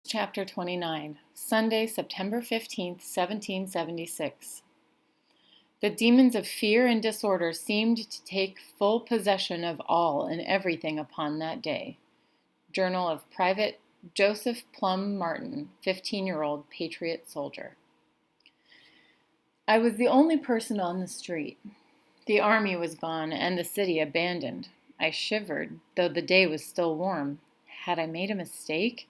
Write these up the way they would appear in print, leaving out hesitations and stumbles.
Chapter 29, Sunday, September 15th, 1776. The demons of fear and disorder seemed to take full possession of all and everything upon that day. Journal of Private Joseph Plum Martin, 15-year-old patriot soldier. I was the only person on the street. The army was gone and the city abandoned. I shivered, though the day was still warm. Had I made a mistake?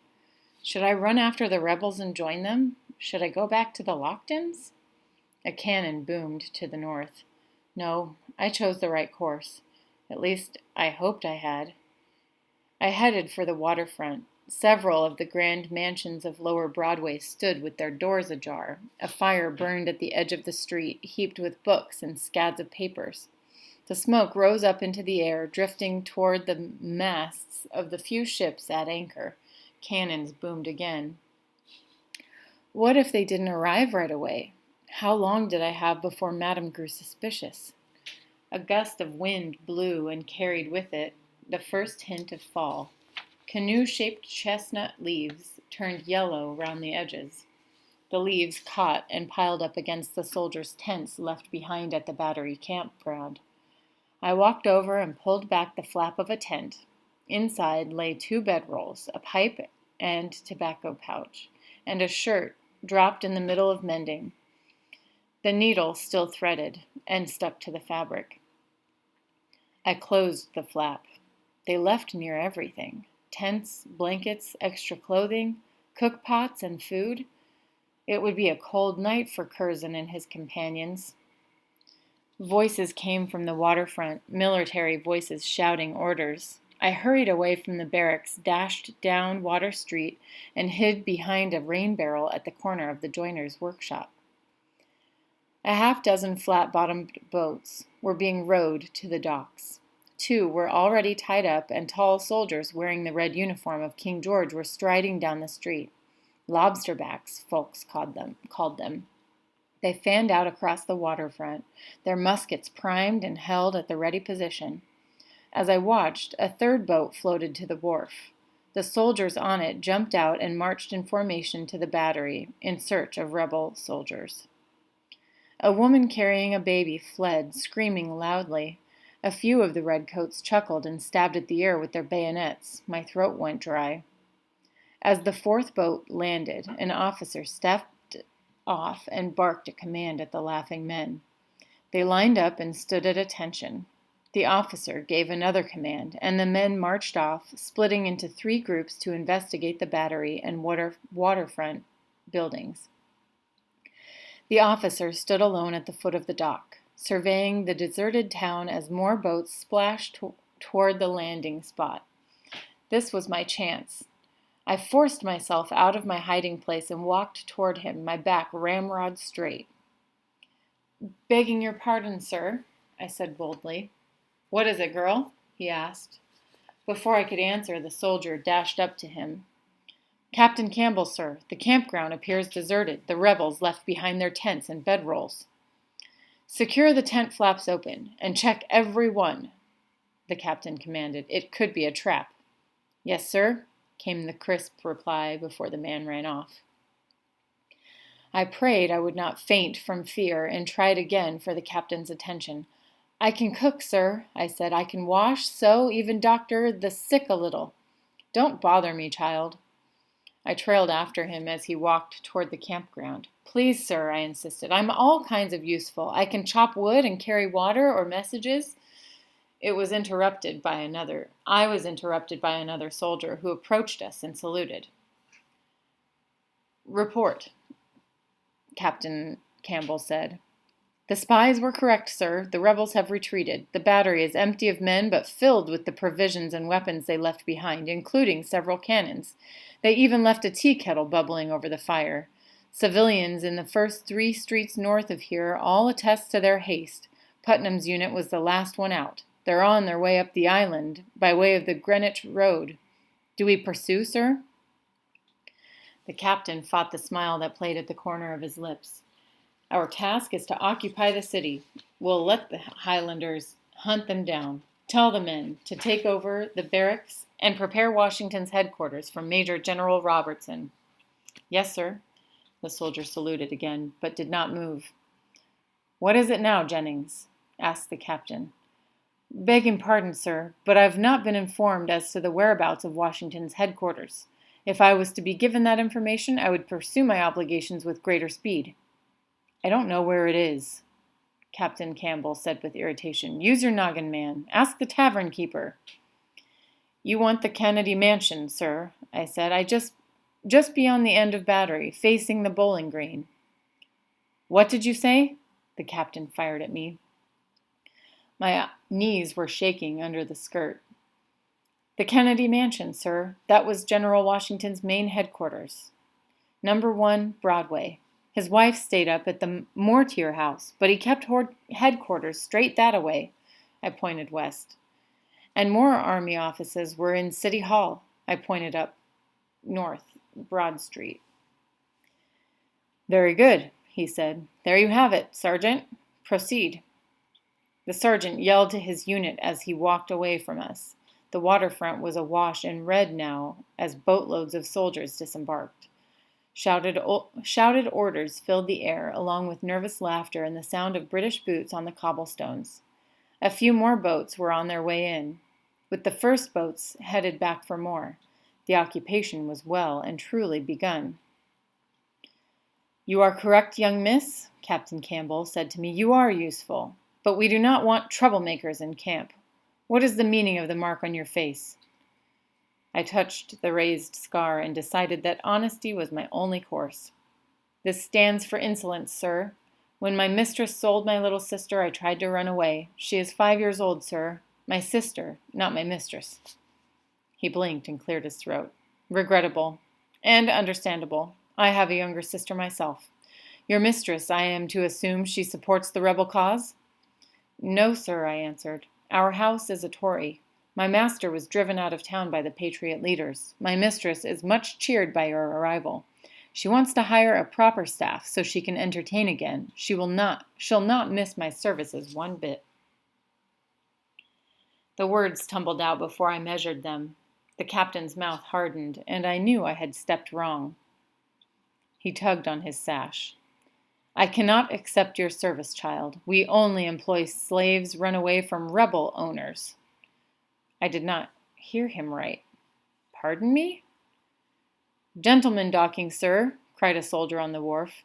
Should I run after the rebels and join them? Should I go back to the Locktons? A cannon boomed to the north. No, I chose the right course. At least, I hoped I had. I headed for the waterfront. Several of the grand mansions of Lower Broadway stood with their doors ajar. A fire burned at the edge of the street, heaped with books and scads of papers. The smoke rose up into the air, drifting toward the masts of the few ships at anchor. Cannons boomed again. What if they didn't arrive right away? How long did I have before Madame grew suspicious? A gust of wind blew and carried with it the first hint of fall. Canoe-shaped chestnut leaves turned yellow round the edges. The leaves caught and piled up against the soldiers' tents left behind at the battery campground. I walked over and pulled back the flap of a tent. Inside lay 2 bedrolls, a pipe and tobacco pouch, and a shirt dropped in the middle of mending. The needle still threaded and stuck to the fabric. I closed the flap. They left near everything: tents, blankets, extra clothing, cook pots, and food. It would be a cold night for Curzon and his companions. Voices came from the waterfront, military voices shouting orders. I hurried away from the barracks, dashed down Water Street, and hid behind a rain barrel at the corner of the joiner's workshop. A half-dozen flat-bottomed boats were being rowed to the docks. 2 were already tied up, and tall soldiers wearing the red uniform of King George were striding down the street. Lobsterbacks, folks called them. They fanned out across the waterfront, their muskets primed and held at the ready position. As I watched, a 3rd boat floated to the wharf. The soldiers on it jumped out and marched in formation to the battery in search of rebel soldiers. A woman carrying a baby fled, screaming loudly. A few of the redcoats chuckled and stabbed at the air with their bayonets. My throat went dry. As the 4th boat landed, an officer stepped off and barked a command at the laughing men. They lined up and stood at attention. The officer gave another command, and the men marched off, splitting into 3 groups to investigate the battery and waterfront buildings. The officer stood alone at the foot of the dock, surveying the deserted town as more boats splashed toward the landing spot. This was my chance. I forced myself out of my hiding place and walked toward him, my back ramrod straight. "Begging your pardon, sir," I said boldly. "What is it, girl?" he asked. Before I could answer, the soldier dashed up to him. "Captain Campbell, sir, the campground appears deserted. The rebels left behind their tents and bedrolls." "Secure the tent flaps open, and check every one," the captain commanded. "It could be a trap." "Yes, sir," came the crisp reply before the man ran off. I prayed I would not faint from fear and tried again for the captain's attention. "I can cook, sir," I said. "I can wash, sew, even doctor the sick a little." "Don't bother me, child." I trailed after him as he walked toward the campground. "Please, sir," I insisted. "I'm all kinds of useful. I can chop wood and carry water or messages." I was interrupted by another soldier who approached us and saluted. "Report," Captain Campbell said. "The spies were correct, sir. The rebels have retreated. The battery is empty of men, but filled with the provisions and weapons they left behind, including several cannons. They even left a tea kettle bubbling over the fire. Civilians in the first 3 streets north of here all attest to their haste. Putnam's unit was the last one out. They're on their way up the island by way of the Greenwich Road. Do we pursue, sir?" The captain fought the smile that played at the corner of his lips. "Our task is to occupy the city. We'll let the Highlanders hunt them down. Tell the men to take over the barracks and prepare Washington's headquarters for Major General Robertson." Yes, sir. The soldier saluted again, but did not move. What is it now, Jennings? Asked the captain. Begging pardon, sir, but I've not been informed as to the whereabouts of Washington's headquarters. If I was to be given that information, I would pursue my obligations with greater speed. I don't know where it is, Captain Campbell said with irritation. Use your noggin, man. Ask the tavern keeper. You want the Kennedy mansion, sir, I said. Just beyond the end of Battery, facing the bowling green. What did you say? The captain fired at me. My knees were shaking under the skirt. The Kennedy mansion, sir. That was General Washington's main headquarters. Number 1, Broadway. His wife stayed up at the Mortier House, but he kept headquarters straight that-a-way. I pointed west. And more army offices were in City Hall. I pointed up north, Broad Street. Very good, he said. There you have it, Sergeant. Proceed. The sergeant yelled to his unit as he walked away from us. The waterfront was awash in red now as boatloads of soldiers disembarked. Shouted orders filled the air, along with nervous laughter and the sound of British boots on the cobblestones. A few more boats were on their way in, with the first boats headed back for more. The occupation was well and truly begun. You are correct, young miss, Captain Campbell said to me. You are useful, but we do not want troublemakers in camp. What is the meaning of the mark on your face? I touched the raised scar and decided that honesty was my only course. This stands for insolence, sir. When my mistress sold my little sister, I tried to run away. She is 5 years old, sir. My sister, not my mistress. He blinked and cleared his throat. Regrettable. And understandable. I have a younger sister myself. Your mistress, I am to assume she supports the rebel cause? No, sir, I answered. Our house is a Tory. My master was driven out of town by the Patriot leaders. My mistress is much cheered by your arrival. She wants to hire a proper staff so she can entertain again. She'll not miss my services one bit. The words tumbled out before I measured them. The captain's mouth hardened, and I knew I had stepped wrong. He tugged on his sash. I cannot accept your service, child. We only employ slaves run away from rebel owners. I did not hear him right. Pardon me? Gentlemen docking, sir, cried a soldier on the wharf.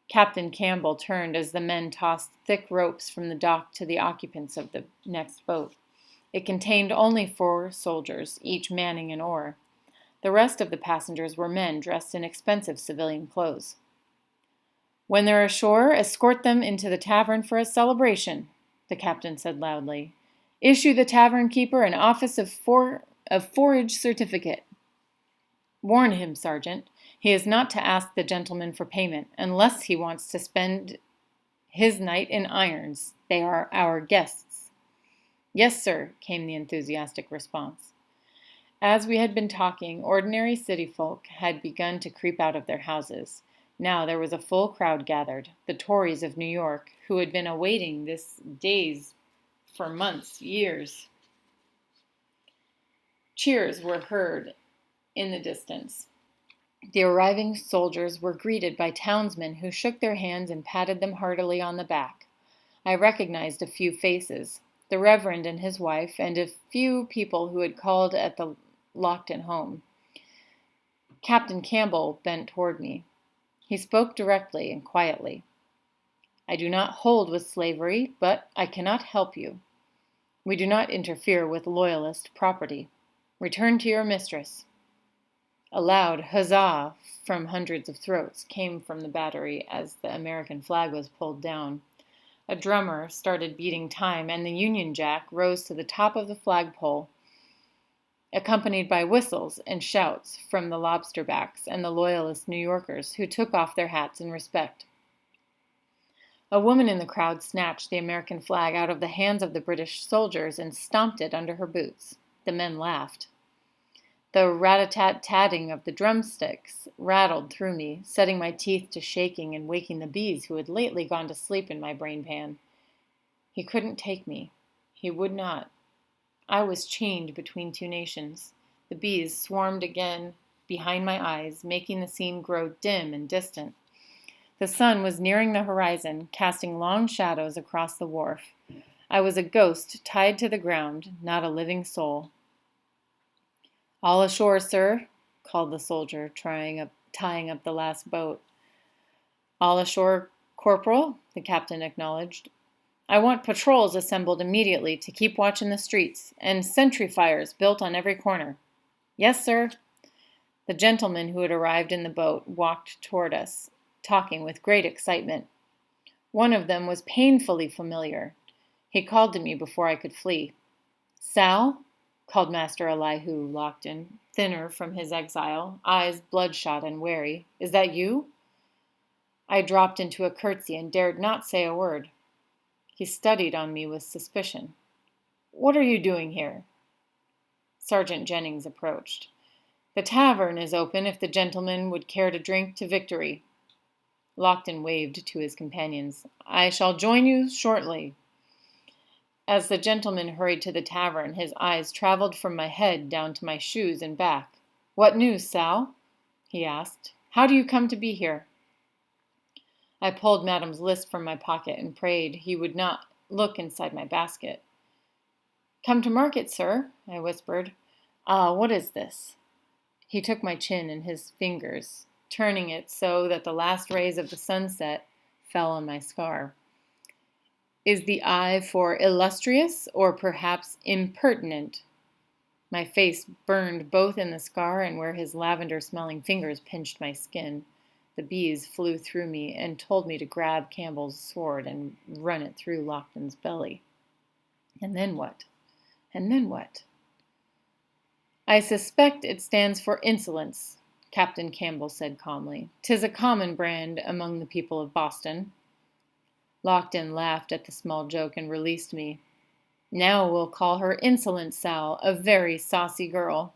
Captain Campbell turned as the men tossed thick ropes from the dock to the occupants of the next boat. It contained only 4 soldiers, each manning an oar. The rest of the passengers were men dressed in expensive civilian clothes. When they're ashore, escort them into the tavern for a celebration, the captain said loudly. Issue the tavern keeper an office of forage certificate. Warn him, Sergeant. He is not to ask the gentleman for payment, unless he wants to spend his night in irons. They are our guests. Yes, sir, came the enthusiastic response. As we had been talking, ordinary city folk had begun to creep out of their houses. Now there was a full crowd gathered, the Tories of New York, who had been awaiting this days for months, years. Cheers were heard in the distance. The arriving soldiers were greeted by townsmen who shook their hands and patted them heartily on the back. I recognized a few faces, the Reverend and his wife, and a few people who had called at the Lockton home. Captain Campbell bent toward me. He spoke directly and quietly. I do not hold with slavery, but I cannot help you. We do not interfere with loyalist property. Return to your mistress. A loud huzzah from hundreds of throats came from the battery as the American flag was pulled down. A drummer started beating time, and the Union Jack rose to the top of the flagpole, accompanied by whistles and shouts from the lobsterbacks and the loyalist New Yorkers, who took off their hats in respect. A woman in the crowd snatched the American flag out of the hands of the British soldiers and stomped it under her boots. The men laughed. The rat-a-tat-tatting of the drumsticks rattled through me, setting my teeth to shaking and waking the bees who had lately gone to sleep in my brain pan. He couldn't take me. He would not. I was chained between 2 nations. The bees swarmed again behind my eyes, making the scene grow dim and distant. The sun was nearing the horizon, casting long shadows across the wharf. I was a ghost tied to the ground, not a living soul. "All ashore, sir," called the soldier, tying up the last boat. "All ashore, corporal," the captain acknowledged. "I want patrols assembled immediately to keep watch in the streets, and sentry fires built on every corner." "Yes, sir." The gentleman who had arrived in the boat walked toward us, talking with great excitement. One of them was painfully familiar. He called to me before I could flee. "Sal," called Master Elihu Lockton, thinner from his exile, eyes bloodshot and wary, "is that you?" I dropped into a curtsy and dared not say a word. He studied on me with suspicion. "What are you doing here?" Sergeant Jennings approached. "The tavern is open if the gentleman would care to drink to victory." Lockton waved to his companions. "I shall join you shortly." As the gentleman hurried to the tavern, his eyes traveled from my head down to my shoes and back. "What news, Sal?" he asked. "How do you come to be here?" I pulled Madame's list from my pocket and prayed he would not look inside my basket. "Come to market, sir," I whispered. "Ah, what is this?" He took my chin in his fingers, turning it so that the last rays of the sunset fell on my scar. "Is the I for illustrious or perhaps impertinent?" My face burned both in the scar and where his lavender-smelling fingers pinched my skin. The bees flew through me and told me to grab Campbell's sword and run it through Lockton's belly. And then what? And then what? "I suspect it stands for insolence," Captain Campbell said calmly. "'Tis a common brand among the people of Boston." Lockton laughed at the small joke and released me. "Now we'll call her Insolent Sal, a very saucy girl."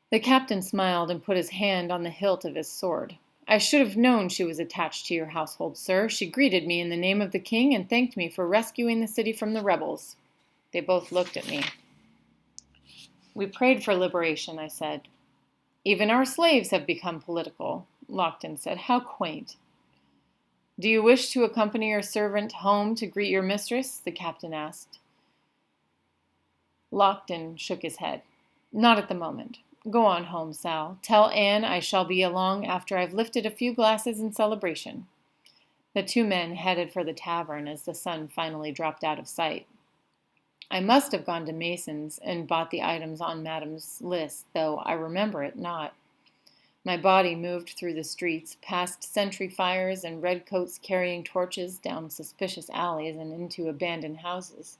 The captain smiled and put his hand on the hilt of his sword. "I should have known she was attached to your household, sir. She greeted me in the name of the king and thanked me for rescuing the city from the rebels." They both looked at me. "We prayed for liberation," I said. "Even our slaves have become political," Lockton said. "How quaint." "Do you wish to accompany your servant home to greet your mistress?" the captain asked. Lockton shook his head. "Not at the moment. Go on home, Sal. Tell Anne I shall be along after I've lifted a few glasses in celebration." The two men headed for the tavern as the sun finally dropped out of sight. I must have gone to Mason's and bought the items on Madame's list, though I remember it not. My body moved through the streets, past sentry fires and redcoats carrying torches, down suspicious alleys and into abandoned houses.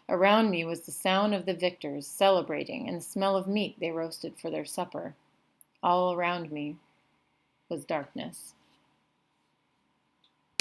Around me was the sound of the victors celebrating and the smell of meat they roasted for their supper. All around me was darkness.